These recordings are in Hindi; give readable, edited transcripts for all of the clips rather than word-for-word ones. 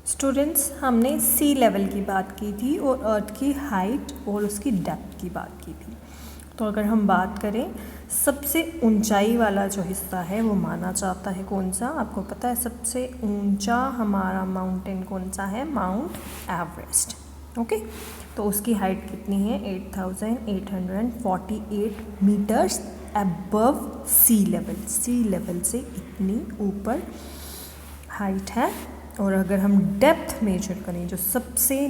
स्टूडेंट्स, हमने सी लेवल की बात की थी और अर्थ की हाइट और उसकी डेप्थ की बात की थी। तो अगर हम बात करें, सबसे ऊंचाई वाला जो हिस्सा है वो माना जाता है कौन सा? आपको पता है सबसे ऊंचा हमारा माउंटेन कौन सा है? Mount Everest. ओके, तो उसकी हाइट कितनी है? 8,848 मीटर्स अबव सी लेवल। सी लेवल से इतनी ऊपर हाइट है। और अगर हम डेप्थ मेजर करें, जो सबसे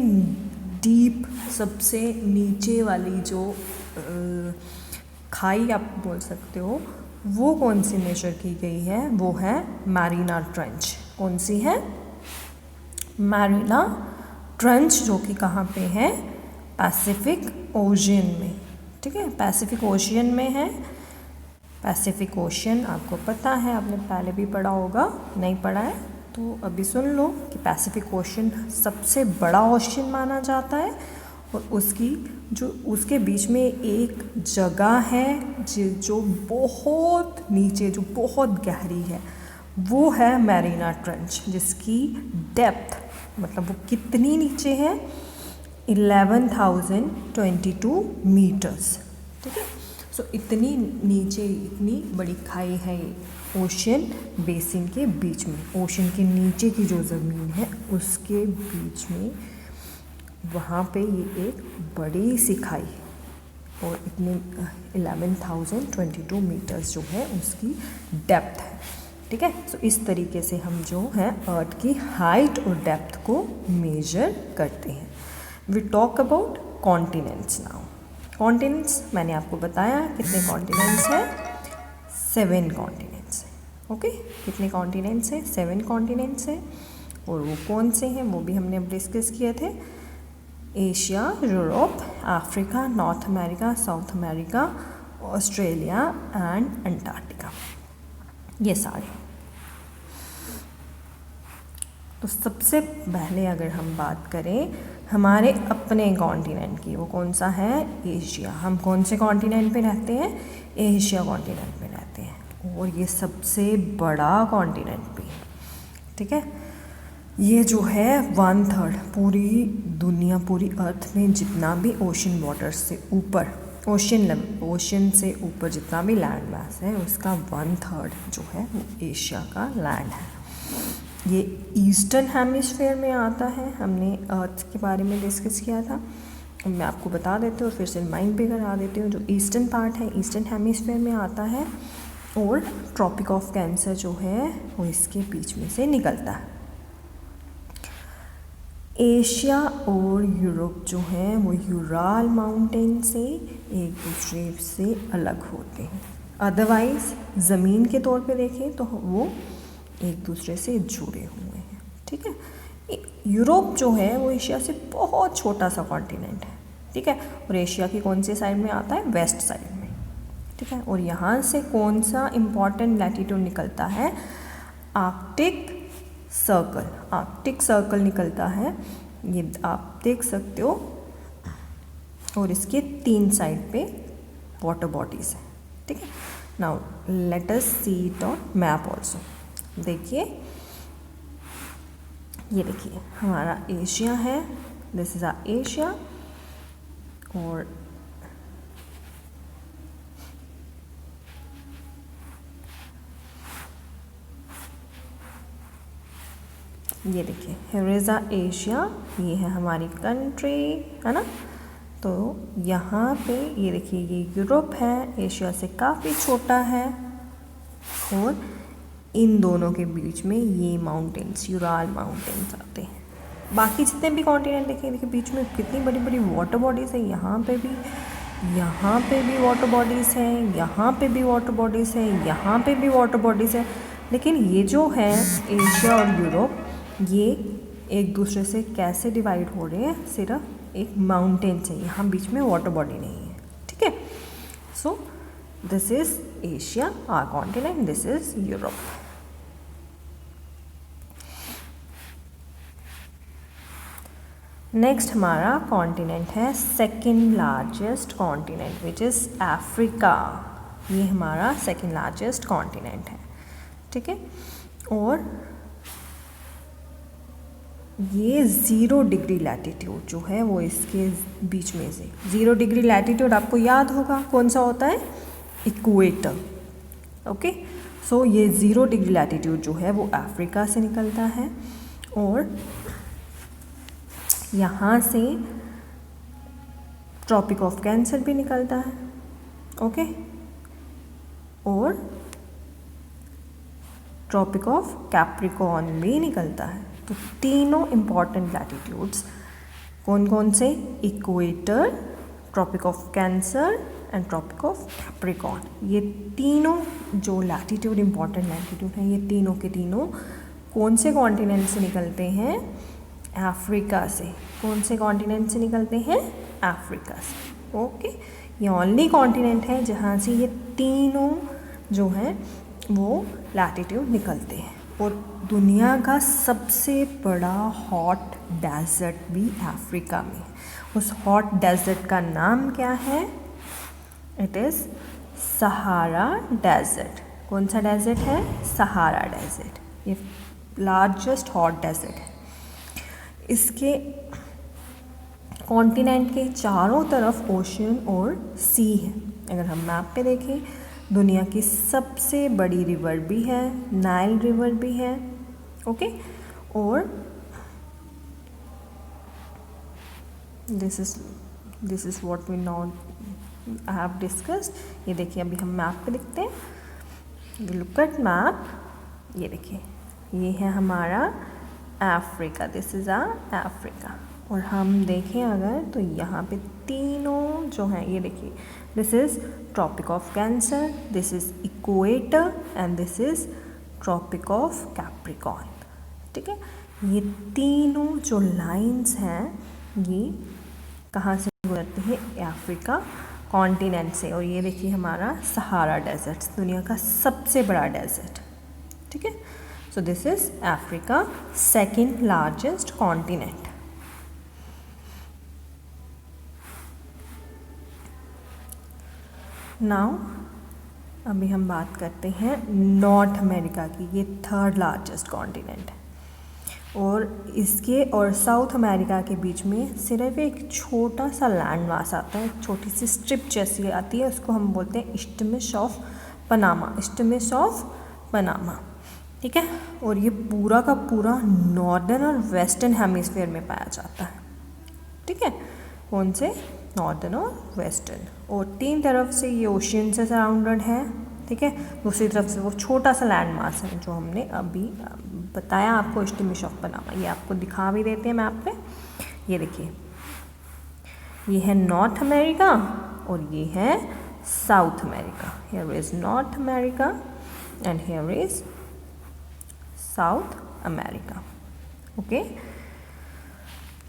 डीप, सबसे नीचे वाली जो खाई आप बोल सकते हो, वो कौन सी मेजर की गई है? वो है मैरिना ट्रेंच। कौन सी है? मैरिना ट्रेंच, जो कि कहाँ पे है? पैसिफिक ओशियन में। ठीक है, पैसिफिक ओशियन में है। पैसिफिक ओशियन आपको पता है, आपने पहले भी पढ़ा होगा, नहीं पढ़ा है तो अभी सुन लो कि पैसिफिक ओशियन सबसे बड़ा ओशियन माना जाता है और उसके बीच में एक जगह है जो बहुत नीचे, जो बहुत गहरी है, वो है मैरिना ट्रेंच, जिसकी डेप्थ मतलब वो कितनी नीचे है? 11,022 मीटर्स। ठीक है, सो इतनी नीचे, इतनी बड़ी खाई है ओशियन बेसिन के बीच में। ओशियन के नीचे की जो ज़मीन है उसके बीच में, वहाँ पे ये एक बड़ी सी खाई है और इतने 11,022 मीटर्स जो है उसकी डेप्थ है। ठीक है, सो इस तरीके से हम जो है अर्थ की हाइट और डेप्थ को मेजर करते हैं। We talk about continents now. Continents मैंने आपको बताया कितने कॉन्टिनेंट्स हैं? 7 कॉन्टिनेंट्स हैं। ओके, कितने कॉन्टिनेंट्स हैं? 7 कॉन्टिनेंट्स हैं। और वो कौन से हैं वो भी हमने अब डिस्कस किए थे। Asia, Europe, Africa, north America, south America, Australia and Antarctica, ये सारे। तो सबसे पहले अगर हम बात करें हमारे अपने कॉन्टिनेंट की, वो कौन सा है? एशिया। हम कौन से कॉन्टिनेंट पे रहते हैं? एशिया कॉन्टिनेंट पे रहते हैं और ये सबसे बड़ा कॉन्टिनेंट भी है। ठीक है, ये जो है 1/3 पूरी दुनिया, पूरी अर्थ में जितना भी ओशन वाटर से ऊपर, ओशन से ऊपर जितना भी लैंड मास है, उसका 1/3 जो है वो एशिया का लैंड है। ये ईस्टर्न हेमिस्फीयर में आता है। हमने अर्थ के बारे में डिस्कस किया था, मैं आपको बता देती हूँ और फिर से रिमाइंड भी करा देती हूँ। जो ईस्टर्न पार्ट है ईस्टर्न हेमिस्फीयर में आता है और ट्रॉपिक ऑफ कैंसर जो है वो इसके बीच में से निकलता है। एशिया और यूरोप जो है वो यूराल माउंटेन से एक दूसरे से अलग होते हैं। अदरवाइज ज़मीन के तौर पे देखें तो वो एक दूसरे से जुड़े हुए हैं। ठीक है, यूरोप जो है वो एशिया से बहुत छोटा सा कॉन्टिनेंट है। ठीक है, और एशिया की कौन सी साइड में आता है? वेस्ट साइड में। ठीक है, और यहाँ से कौन सा इम्पॉर्टेंट लैटिट्यूड निकलता है? Arctic circle. आर्कटिक सर्कल निकलता है, ये आप देख सकते हो। और इसके 3 साइड पे वाटर बॉडीज है। ठीक है, now let us see it on map also. देखिए, ये देखिए हमारा एशिया है, दिस इज आवर एशिया। और ये देखिए हियर इज आवर एशिया, ये है हमारी कंट्री, है ना। तो यहाँ पे ये देखिए ये यूरोप है, एशिया से काफ़ी छोटा है। और इन दोनों के बीच में ये माउंटेन्स, यूराल माउंटेन्स आते हैं। बाकी जितने भी कॉन्टिनेंट देखिए बीच में कितनी बड़ी बड़ी वाटर बॉडीज़ है। यहाँ पे भी वाटर बॉडीज़ हैं, यहाँ पे भी वाटर बॉडीज़ हैं, यहाँ पे भी वाटर बॉडीज़ है। लेकिन ये जो है एशिया और यूरोप, ये एक दूसरे से कैसे डिवाइड हो रहे हैं? सिर्फ एक माउंटेन से, यहाँ बीच में वाटर बॉडी नहीं है। ठीक है, so this is Asia our continent, this is Europe. Next हमारा कॉन्टिनेंट है second largest continent, which is Africa. ये हमारा सेकेंड लार्जेस्ट कॉन्टिनेंट है। ठीक है, और ये 0 डिग्री लैटिट्यूड जो है वो इसके बीच में से 0 डिग्री लैटिट्यूड आपको याद होगा कौन सा होता है, इक्वेटर। ओके, सो ये 0 डिग्री लैटिट्यूड जो है वो अफ्रीका से निकलता है और यहाँ से ट्रॉपिक ऑफ कैंसर भी निकलता है। ओके, और ट्रॉपिक ऑफ कैप्रिकॉर्न भी निकलता है। तो तीनों इम्पॉर्टेंट लैटिट्यूड्स कौन कौन से, equator, Tropic of Cancer and Tropic of Capricorn. ये तीनों जो लैटिट्यूड इम्पॉर्टेंट लैटिट्यूड हैं, ये तीनों के तीनों कौन से कॉन्टिनेंट से निकलते हैं, अफ्रीका से। कौन से कॉन्टिनेंट से निकलते हैं, अफ्रीका से। ओके, ये ओनली कॉन्टिनेंट है जहाँ से ये तीनों जो हैं वो लैटिट्यूड निकलते हैं। और दुनिया का सबसे बड़ा हॉट डेजर्ट भी अफ्रीका में। उस हॉट डेजर्ट का नाम क्या है, इट इज़ सहारा डेजर्ट। कौन सा डेजर्ट है, सहारा डेजर्ट। ये लार्जेस्ट हॉट डेजर्ट है। इसके कॉन्टिनेंट के चारों तरफ ओशन और सी है। अगर हम मैप पे देखें, दुनिया की सबसे बड़ी रिवर भी है, नाइल रिवर भी है। ओके, और this is what we now I have discussed. ये देखिए, अभी हम मैप पे लिखते हैं। लुक एट मैप, ये देखिए, ये है हमारा अफ्रीका, दिस इज़ अफ्रीका। और हम देखें अगर तो यहाँ पे तीनों जो हैं, ये देखिए, this is Tropic of Cancer, this is equator and this is Tropic of Capricorn. ठीक है, ये तीनों जो लाइंस हैं ये कहाँ से गुजरती है, अफ्रीका कॉन्टिनेंट से। और ये देखिए हमारा सहारा डेजर्ट, दुनिया का सबसे बड़ा डेजर्ट। ठीक है, so this is Africa, second largest continent. Now अभी हम बात करते हैं नॉर्थ अमेरिका की। ये थर्ड लार्जेस्ट कॉन्टिनेंट है और इसके और साउथ अमेरिका के बीच में सिर्फ एक छोटा सा लैंड मास आता है, छोटी सी स्ट्रिप जैसी आती है, उसको हम बोलते हैं इस्टमिस ऑफ पनामा, इस्टमिस ऑफ पनामा। ठीक है, और ये पूरा का पूरा नॉर्दर्न और वेस्टर्न हेमिस्फीयर में पाया जाता है। ठीक है, कौन से, नॉर्दर्न और वेस्टर्न। और तीन तरफ से ये ओशियन से सराउंडेड है। ठीक है, दूसरी तरफ से वो छोटा सा लैंड मास है जो हमने अभी बताया आपको, इस्टमिस ऑफ पनामा। ये आपको दिखा भी देते हैं मैप पे। ये देखिए, ये है नॉर्थ अमेरिका और ये है south America. Here is north America and here is south America. Okay,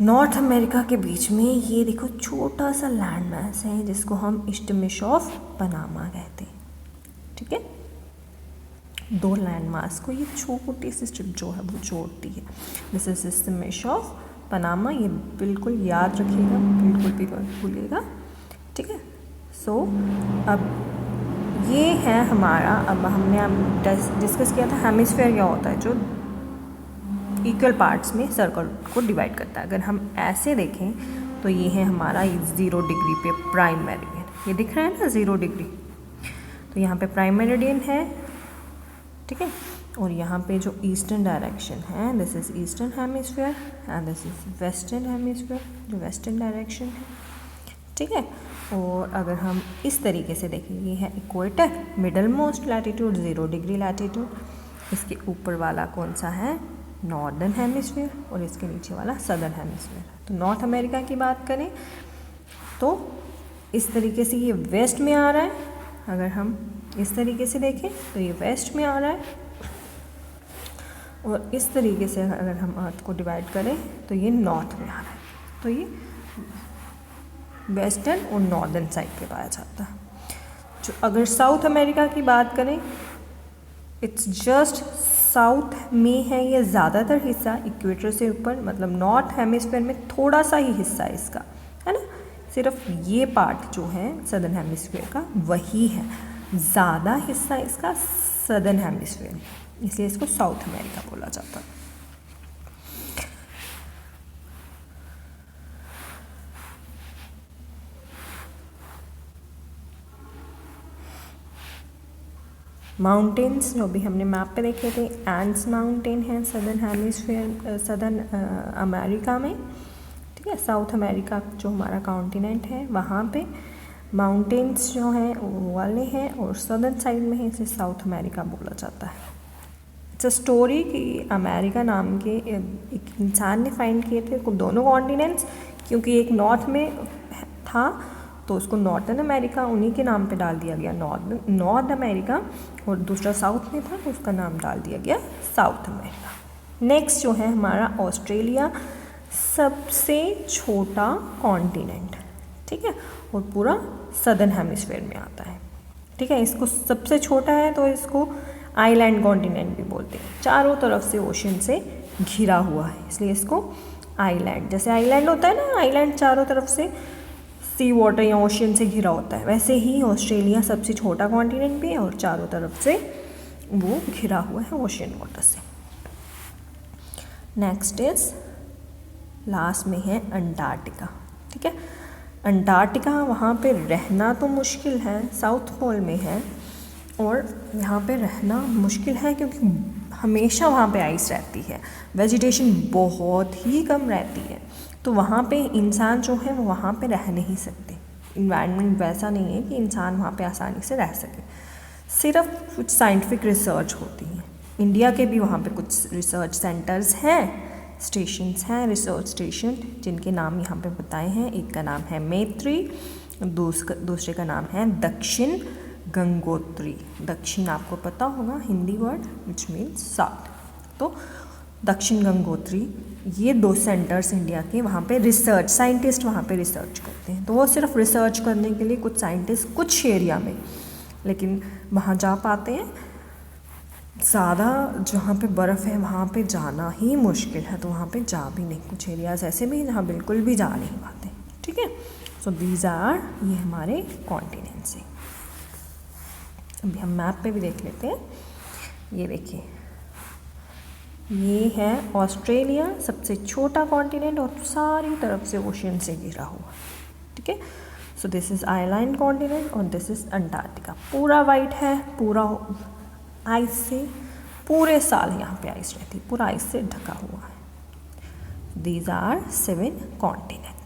north America के बीच में ये देखो छोटा सा लैंड मास है जिसको हम इस्टमिस ऑफ पनामा कहते हैं। ठीक है, दो लैंड मास को ये छोटी सी स्ट्रिप जो है वो जोड़ती है। This is isthmus of Panama. ये बिल्कुल याद रखिएगा, बिल्कुल भी मत भूलिएगा। ठीक है, सो अब ये है हमारा, अब हमने डिस्कस किया था हेमिस्फीयर क्या होता है, जो इक्वल पार्ट्स में सर्कल को डिवाइड करता है। अगर हम ऐसे देखें तो ये है हमारा 0 डिग्री पे प्राइम मेरिडियन। ये दिख रहा है ना 0 डिग्री, तो यहाँ पे प्राइम मेरिडियन है। ठीक है, और यहाँ पे जो ईस्टर्न डायरेक्शन है, this is eastern hemisphere and this is western hemisphere, जो वेस्टर्न डायरेक्शन है। ठीक है, और अगर हम इस तरीके से देखें, ये है equator, middle most latitude 0 degree latitude. इसके ऊपर वाला कौन सा है, नॉर्दर्न हेमिस्फीयर, और इसके नीचे वाला सदर्न हेमिस्फीयर। तो नॉर्थ अमेरिका की बात करें तो इस तरीके से ये वेस्ट में आ रहा है। अगर हम इस तरीके से देखें तो ये वेस्ट में आ रहा है, और इस तरीके से अगर हम अर्थ को डिवाइड करें तो ये नॉर्थ में आ रहा है। तो ये वेस्टर्न और नॉर्दर्न साइड पे पाया जाता है। जो अगर साउथ अमेरिका की बात करें, इट्स जस्ट साउथ में है ये ज़्यादातर हिस्सा, इक्वेटर से ऊपर, मतलब नॉर्थ हेमिस्फीयर में थोड़ा सा ही हिस्सा है इसका, है ना। सिर्फ ये पार्ट जो है सदर्न हेमिस्फीयर का वही है, ज़्यादा हिस्सा इसका सदर्न हेमिस्फीयर में, इसलिए इसको साउथ अमेरिका बोला जाता है। माउंटेन्स जो भी हमने मैप पे देखे थे, एंड्स माउंटेन है सदर्न हेमिस्फीयर, सदर्न अमेरिका में, ठीक है। साउथ अमेरिका जो हमारा कॉन्टिनेंट है वहाँ पे माउंटेन्स जो हैं वो वाले हैं, और सदर्न साइड में है, इसे साउथ अमेरिका बोला जाता है। इट्स स्टोरी कि अमेरिका नाम के एक इंसान ने फाइंड किए थे दोनों कॉन्टिनेंट्स, क्योंकि एक नॉर्थ में था तो उसको नॉर्थन अमेरिका उन्हीं के नाम पे डाल दिया गया, नॉर्थ अमेरिका, और दूसरा साउथ में था तो उसका नाम डाल दिया गया साउथ अमेरिका। नेक्स्ट जो है हमारा ऑस्ट्रेलिया, सबसे छोटा कॉन्टिनेंट, ठीक है, और पूरा सदर्न हेमिस्फीयर में आता है, ठीक है। इसको सबसे छोटा है तो इसको आइलैंड कॉन्टिनेंट भी बोलते हैं, चारों तरफ से ओशन से घिरा हुआ है इसलिए इसको आइलैंड, जैसे आइलैंड होता है ना, आइलैंड चारों तरफ से सी वाटर या ओशन से घिरा होता है, वैसे ही ऑस्ट्रेलिया सबसे छोटा कॉन्टिनेंट भी है और चारों तरफ से वो घिरा हुआ है ओशन वाटर से। नेक्स्ट इज लास्ट में है अंटार्कटिका, ठीक है। अंटार्कटिका वहाँ पे रहना तो मुश्किल है, साउथ पोल में है, और यहाँ पे रहना मुश्किल है क्योंकि हमेशा वहाँ पे आइस रहती है, वेजिटेशन बहुत ही कम रहती है, तो वहाँ पे इंसान जो है वो वहाँ पे रह नहीं सकते। इन्वायरमेंट वैसा नहीं है कि इंसान वहाँ पे आसानी से रह सके, सिर्फ कुछ साइंटिफिक रिसर्च होती है। इंडिया के भी वहाँ पे कुछ रिसर्च सेंटर्स हैं, स्टेशंस हैं, रिसर्च स्टेशन, जिनके नाम यहाँ पे बताए हैं। एक का नाम है मैत्री, दूसरे का नाम है दक्षिण गंगोत्री। दक्षिण आपको पता होगा Hindi word which means south, तो दक्षिण गंगोत्री, ये दो सेंटर्स इंडिया के, वहाँ पे रिसर्च साइंटिस्ट वहाँ पे रिसर्च करते हैं। तो वो सिर्फ रिसर्च करने के लिए कुछ साइंटिस्ट कुछ एरिया में, लेकिन वहाँ जा पाते हैं, ज़्यादा जहाँ पे बर्फ़ है वहाँ पे जाना ही मुश्किल है, तो वहाँ पे जा भी नहीं, कुछ एरियाज़ ऐसे भी जहाँ बिल्कुल भी जा नहीं पाते, ठीक है। सो दीज आर, ये हमारे कॉन्टिनेंट्स हैं। अभी हम मैप पे भी देख लेते हैं, ये देखिए, ये है ऑस्ट्रेलिया, सबसे छोटा कॉन्टिनेंट और सारी तरफ से ओशन से घिरा हुआ, ठीक है। So this is island continent और दिस इज़ अंटार्कटिका। पूरा वाइट है, पूरा आइस से, पूरे साल यहाँ पे आइस रहती है, पूरा आइस से ढका हुआ है। These are 7 continent.